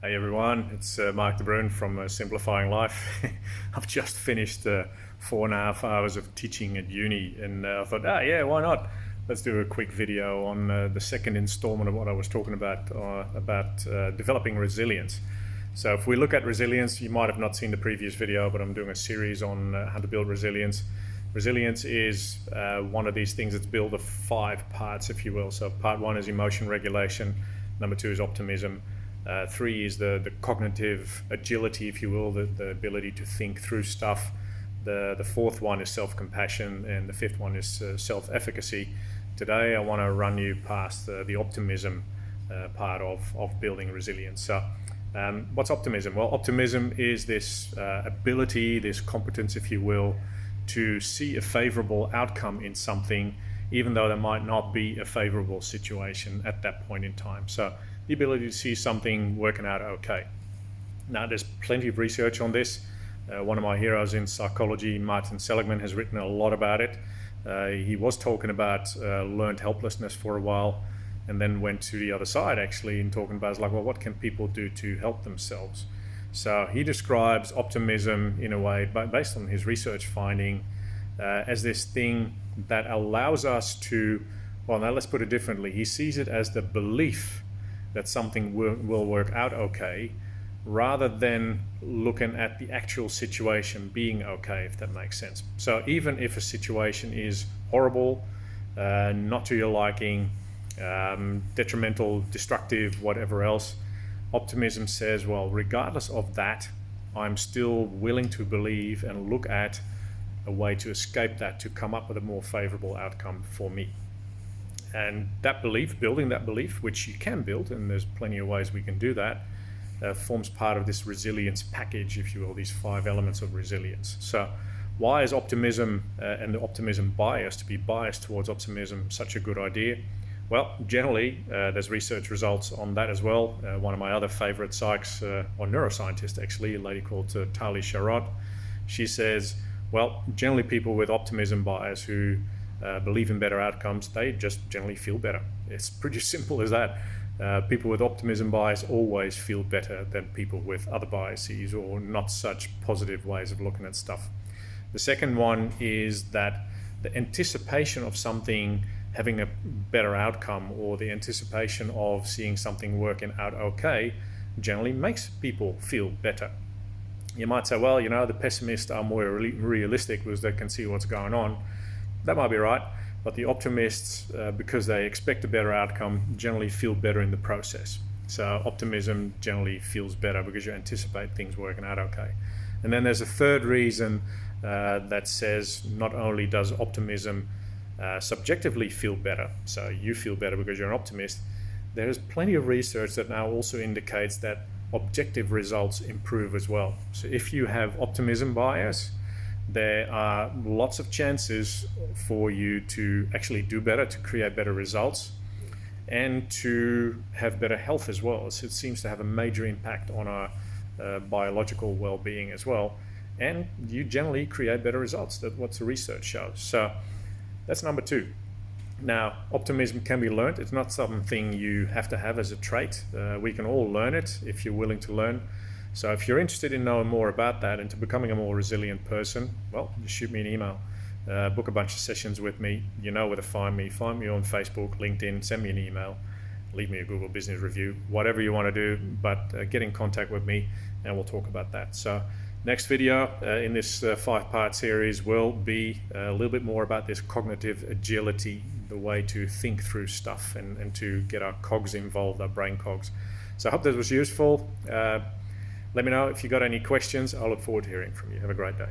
Hey everyone, it's Marc de Bruin from Simplifying Life. I've just finished 4.5 hours of teaching at uni, and I thought, yeah, why not? Let's do a quick video on the second installment of what I was talking about developing resilience. So if we look at resilience, you might have not seen the previous video, but I'm doing a series on how to build resilience. Resilience is one of these things that's built of 5 parts, if you will. So part 1 is emotion regulation, number 2 is optimism, 3 is the cognitive agility, if you will, the ability to think through stuff. The 4th one is self-compassion, and the 5th one is self-efficacy. Today I want to run you past the optimism part of building resilience. So what's optimism? Well, optimism is this ability, this competence, if you will, to see a favorable outcome in something, even though there might not be a favorable situation at that point in time. So the ability to see something working out okay. Now, there's plenty of research on this. One of my heroes in psychology, Martin Seligman, has written a lot about it. He was talking about learned helplessness for a while, and then went to the other side actually and talking about, like, well, what can people do to help themselves? So he describes optimism in a way, based on his research finding, as this thing that allows us to, well, now let's put it differently. He sees it as the belief that something will work out okay, rather than looking at the actual situation being okay, if that makes sense. So even if a situation is horrible, not to your liking, detrimental, destructive, whatever else, optimism says, well, regardless of that, I'm still willing to believe and look at a way to escape that, to come up with a more favorable outcome for me. And that belief, building that belief, which you can build, and there's plenty of ways we can do that, forms part of this resilience package, if you will, these 5 elements of resilience. So why is optimism and the optimism bias, to be biased towards optimism, such a good idea? Well, generally, there's research results on that as well. One of my other favorite psychs, or neuroscientists actually, a lady called Tali Sharot, she says, well, generally people with optimism bias who believe in better outcomes, they just generally feel better. It's pretty simple as that. People with optimism bias always feel better than people with other biases or not such positive ways of looking at stuff. The second one is that the anticipation of something having a better outcome, or the anticipation of seeing something working out okay, generally makes people feel better. You might say, well, you know, the pessimists are more realistic because they can see what's going on. That might be right, but the optimists, because they expect a better outcome, generally feel better in the process. So optimism generally feels better because you anticipate things working out okay. And then there's a third reason that says not only does optimism subjectively feel better, so you feel better because you're an optimist, there is plenty of research that now also indicates that objective results improve as well. So if you have optimism bias, there are lots of chances for you to actually do better, to create better results, and to have better health as well. So it seems to have a major impact on our biological well-being as well, and you generally create better results. That's what the research shows. So that's number 2. Now, optimism can be learned. It's not something you have to have as a trait. We can all learn it if you're willing to learn. So if you're interested in knowing more about that and to becoming a more resilient person, well, just shoot me an email. Book a bunch of sessions with me. You know where to find me. Find me on Facebook, LinkedIn, send me an email, leave me a Google business review, whatever you want to do, but get in contact with me and we'll talk about that. So next video in this 5-part series will be a little bit more about this cognitive agility, the way to think through stuff and to get our cogs involved, our brain cogs. So I hope this was useful. Let me know if you got any questions. I look forward to hearing from you. Have a great day.